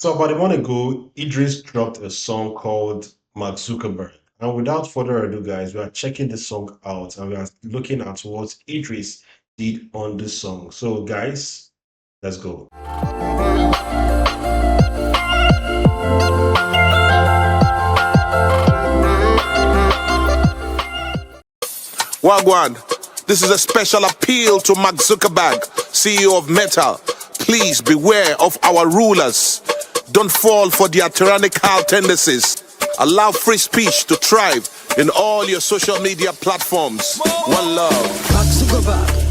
So about a month ago, Idris dropped a song called Mark Zuckerberg. And without further ado, guys, we are checking the song out and we are looking at what Idris did on the song. So, guys, let's go. Wagwan, this is a special appeal to Mark Zuckerberg, CEO of Meta. Please beware of our rulers. Don't fall for their tyrannical tendencies. Allow free speech to thrive in all your social media platforms. One love.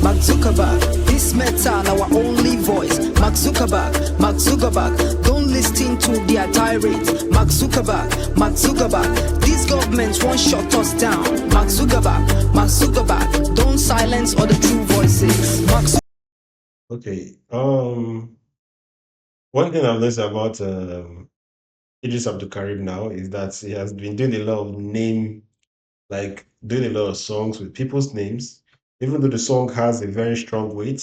Mark Zuckerberg, this Meta our only voice. Mark Zuckerberg, don't listen to their tirades. Mark Zuckerberg, these governments won't shut us down. Mark Zuckerberg, don't silence all the true voices. Okay. One thing I've noticed about Eedris Abdulkareem now is that he has been doing a lot of like doing a lot of songs with people's names. Even though the song has a very strong weight,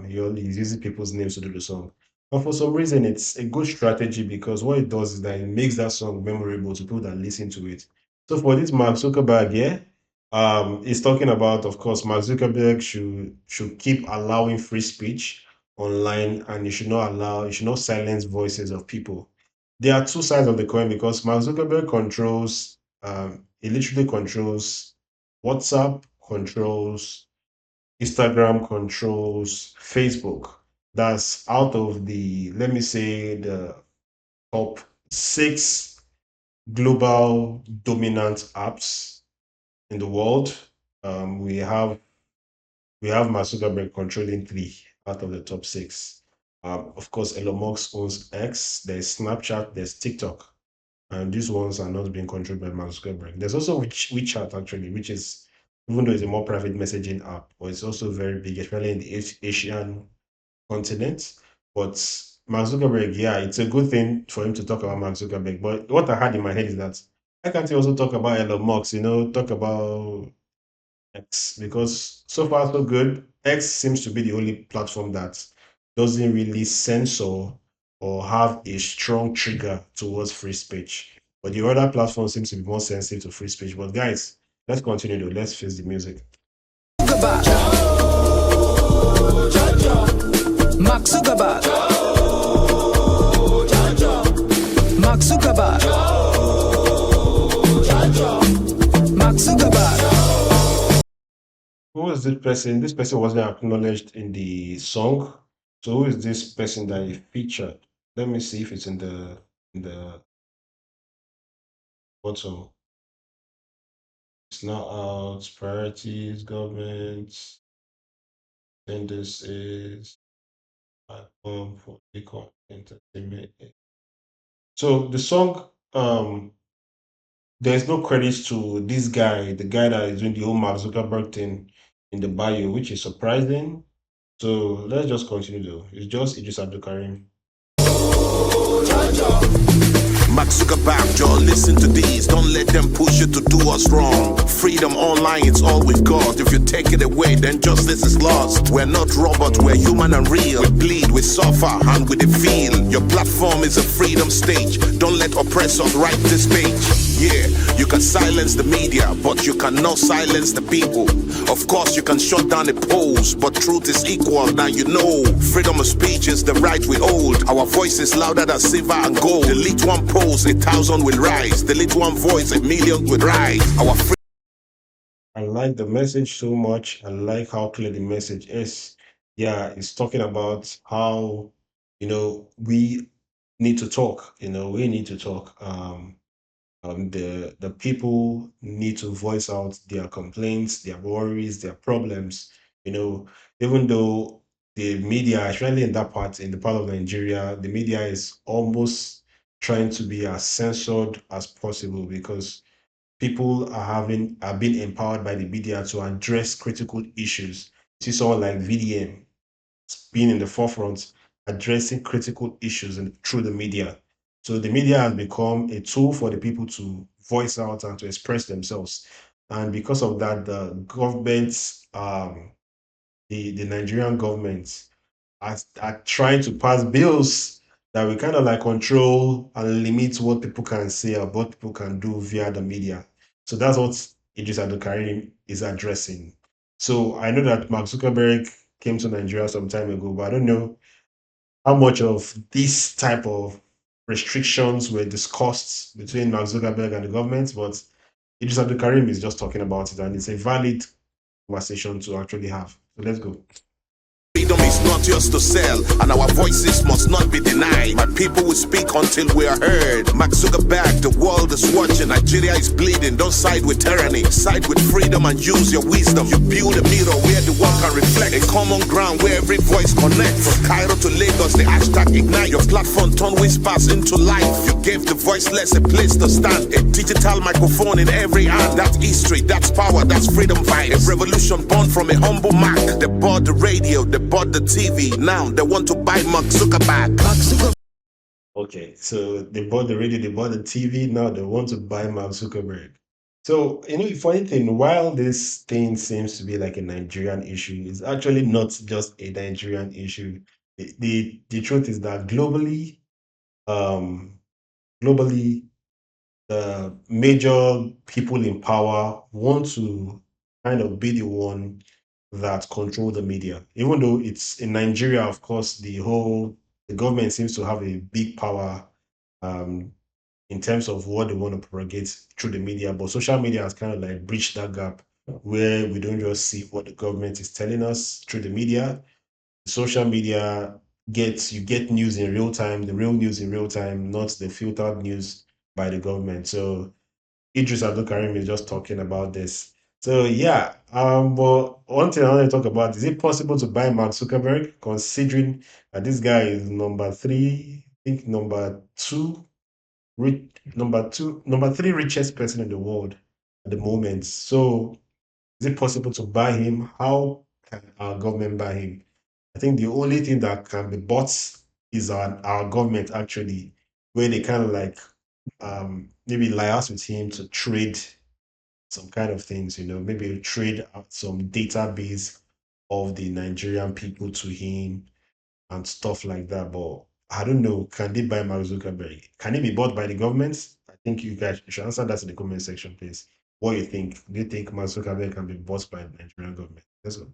he only is using people's names to do the song. And for some reason, it's a good strategy because what it does is that it makes that song memorable to people that listen to it. So for this Mark Zuckerberg, yeah, he's talking about, of course, Mark Zuckerberg should keep allowing free speech online, and you should not silence voices of people. There are two sides of the coin because Mark Zuckerberg controls it literally controls WhatsApp, controls Instagram, controls Facebook. That's out of the, let me say, the top six global dominant apps in the world. We have Mark Zuckerberg controlling three out of the top six. Of course, Elon Musk owns X. There's Snapchat. There's TikTok. And these ones are not being controlled by Mark Zuckerberg. There's also WeChat actually, which is, even though it's a more private messaging app, but it's also very big, especially in the Asian continent. But Mark Zuckerberg, yeah, it's a good thing for him to talk about Mark Zuckerberg. But what I had in my head is that why can't he also talk about Elon Musk? Talk about X, because so far so good. X seems to be the only platform that doesn't really censor or have a strong trigger towards free speech. But the other platform seems to be more sensitive to free speech. But guys, let's continue though. Let's face the music. Mark Zuckerberg, Mark Zuckerberg, Mark Zuckerberg. Who is this person? This person wasn't acknowledged in the song. So who is this person that he featured? Let me see if it's in the what song. It's not out. Priorities, government. Then this is platform for Bitcoin entertainment. So the song, there's no credits to this guy, the guy that is doing the whole Mark Zuckerberg thing in the bio, which is surprising. So let's just continue though. It's just Idris Abdulkareem. Mark Zuckerberg, y'all listen to these. Don't let them push you to do us wrong. Freedom online, it's all we've got. If you take it away, then justice is lost. We're not robots, we're human and real. We bleed, we suffer, and we feel. Your platform is a freedom stage. Don't let oppressors write this page. Yeah, you can silence the media, but you cannot silence the people. Of course, you can shut down a post, but truth is equal. Now you know, freedom of speech is the right we hold. Our voice is louder than silver and gold. Delete one post, 1,000 will rise. Delete one voice, 1,000,000 will rise. I like the message so much. I like how clear the message is. Yeah, it's talking about how, we need to talk. We need to talk. The people need to voice out their complaints, their worries, their problems. You know, even though the media, especially in the part of Nigeria, the media is almost trying to be as censored as possible because people are being empowered by the media to address critical issues. See someone like VDM being in the forefront, addressing critical issues through the media. So the media has become a tool for the people to voice out and to express themselves. And because of that, the governments, the Nigerian government are trying to pass bills that we kind of like control and limit what people can say or what people can do via the media. So that's what Idris Abdulkareem is addressing. So I know that Mark Zuckerberg came to Nigeria some time ago, but I don't know how much of this type of restrictions were discussed between Mark Zuckerberg and the government. But Idris Abdulkareem is just talking about it, and it's a valid conversation to actually have. So let's go. Freedom is not yours to sell, and our voices must not be denied. My people will speak until we are heard. Mark Zuckerberg, the world is watching. Nigeria is bleeding. Don't side with tyranny. Side with freedom and use your wisdom. You build a mirror where the world can reflect. A common ground where every voice connects. From Cairo to Lagos, the hashtag ignite. Your platform turn whispers into life. You gave the voiceless a place to stand. A digital microphone in every hand. That's history, that's power, that's freedom vibes. A revolution born from a humble mark. They bought the radio, they bought the TV. Now they want to buy Mark Zuckerberg. Okay, so they bought the radio, they bought the TV. Now they want to buy Mark Zuckerberg. So, the funny thing, while this thing seems to be like a Nigerian issue, it's actually not just a Nigerian issue. The truth is that um, globally, the major people in power want to kind of be the one that control the media. Even though it's in Nigeria, of course, the government seems to have a big power um, in terms of what they want to propagate through the media. But social media has kind of like breached that gap where we don't just see what the government is telling us through the media. Social media you get news in real time, the real news in real time, not the filtered news by the government. So Idris Abdulkareem is just talking about this. So yeah, but one thing I want to talk about, is it possible to buy Mark Zuckerberg, considering that this guy is number three, I think number three richest person in the world at the moment. So is it possible to buy him? How can our government buy him? I think the only thing that can be bought is our government actually, where they kind of like maybe liaise with him to trade some kind of things, maybe trade out some database of the Nigerian people to him and stuff like that. But I don't know, can they buy Mark Zuckerberg? Can it be bought by the government? I think you guys should answer that in the comment section, please. What do you think? Do you think Mark Zuckerberg can be bought by the Nigerian government? Let's go.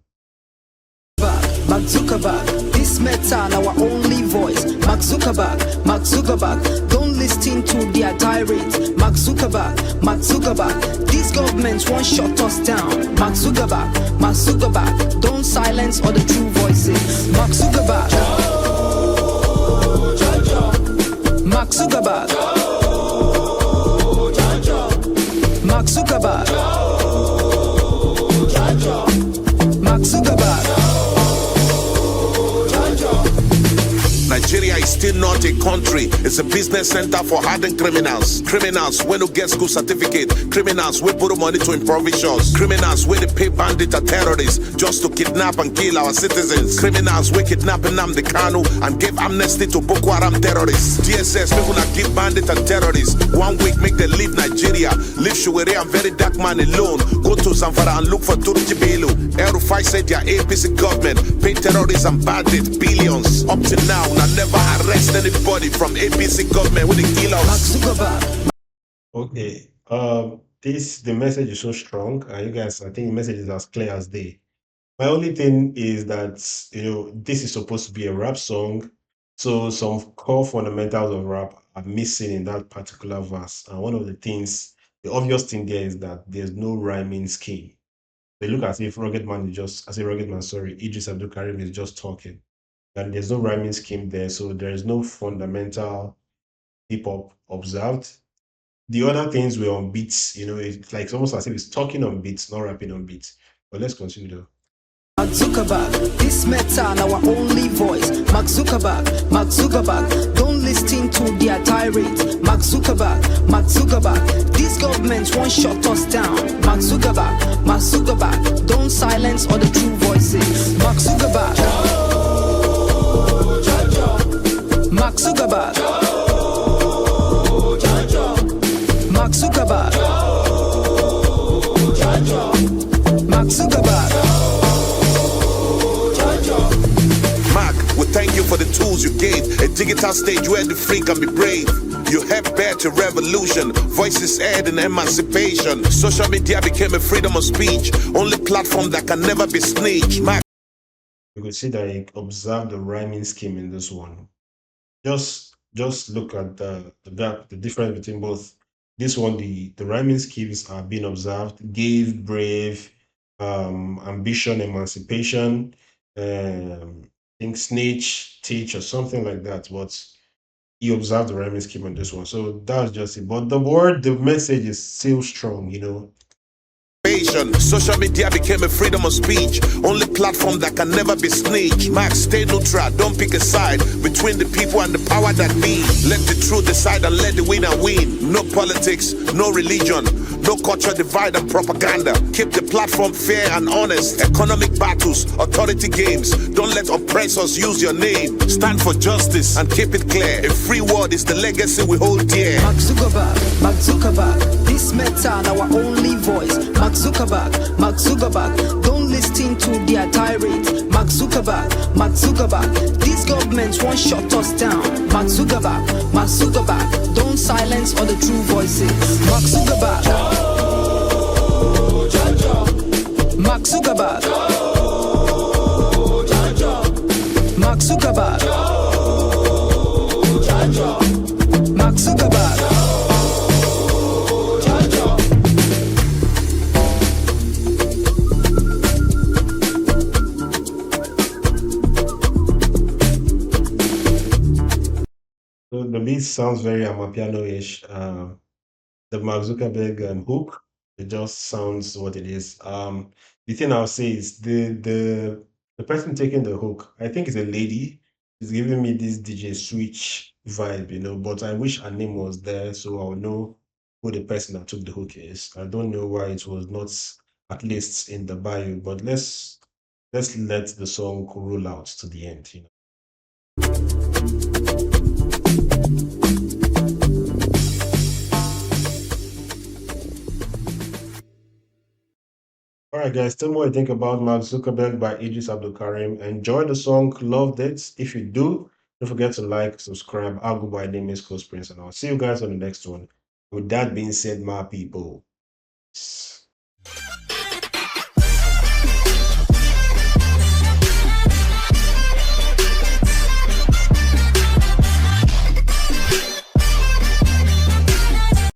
Mark Zuckerberg, this metal our only voice. Mark Zuckerberg, Mark Zuckerberg, don't listen to their tirade. Mark Zuckerberg, Mark Zuckerberg, these governments won't shut us down. Mark Zuckerberg, Mark Zuckerberg, don't silence all the true voices. Mark Zuckerberg, Mark Zuckerberg, Mark Zuckerberg, Mark Zuckerberg. Nigeria is still not a country. It's a business center for hardened criminals. Criminals when who get school certificate. Criminals we put money to improvisations. Criminals where they pay bandit or terrorists just to kidnap and kill our citizens. Criminals we kidnap Nnamdi Kanu and give amnesty to Boko Haram terrorists. DSS people that give bandit and terrorists 1 week make them leave Nigeria. Leave Shuwere and very dark man alone. Go to Zamfara and look for Turuji Bello. El Rufai said their APC government pay terrorists and bandits billions. Up to now, I never arrest anybody from APC government with the kilos. Okay. The message is so strong, and you guys, I think the message is as clear as day. My only thing is that this is supposed to be a rap song, so some core fundamentals of rap are missing in that particular verse. And one of the obvious thing there is that there's no rhyming scheme. They look as if Idris Abdulkareem is just talking. And there's no rhyming scheme there, so there is no fundamental hip hop observed. The other things were on beats, it's like it's almost as if it's talking on beats, not rapping on beats. But let's continue though. Mark Zuckerberg, this metal our only voice. Mark Zuckerberg, Mark Zuckerberg, don't listen to their tirade. Mark Zuckerberg, Mark Zuckerberg, these governments won't shut us down. Mark Zuckerberg, Mark Zuckerberg, don't silence all the true voices. Mark Zuckerberg, Mark Zuckerberg, Mark Zuckerberg, Mark Zuckerberg. Mark, we thank you for the tools you gave. A digital stage where the free can be brave. You helped bear to revolution, voices aired in emancipation. Social media became a freedom of speech, only platform that can never be snitched. You could see that he observed the rhyming scheme in this one. Just look at the gap, the difference between both. This one, the rhyming schemes are being observed. Gave, brave, ambition, emancipation, I think snitch, teach, or something like that. But he observed the rhyming scheme on this one. So that's just it. But the message is still strong, you know. Social media became a freedom of speech, only platform that can never be snitched. Max, stay neutral, don't pick a side between the people and the power that be. Let the truth decide and let the winner win. No politics, no religion, no culture divide and propaganda. Keep the platform fair and honest. Economic battles, authority games. Don't let oppressors use your name. Stand for justice and keep it clear. A free world is the legacy we hold dear. Mark Zuckerberg, this metal our only voice. Mark Zuckerberg, don't listen to their tirade. Mark Zuckerberg, this government won't shut us down. Mark Zuckerberg, don't silence all the true voices. Mark Zuckerberg, Mark Zuckerberg, Mark Zuckerberg, Mark Zuckerberg. So the beat sounds very Amapiano-ish. The Mark Zuckerberg hook, it just sounds what it is. The thing I'll say is the person taking the hook, I think is a lady, is giving me this DJ Switch vibe, you know. But I wish her name was there so I'll know who the person that took the hook is. I don't know why it was not at least in the bio, but let's let the song roll out to the end, you know. All right, guys, tell me what you think about Mark Zuckerberg by Eedris Abdulkareem. Enjoy the song, loved it. If you do, don't forget to like, subscribe. I'll go by name is Coach Prince, and I'll see you guys on the next one. With that being said, my people.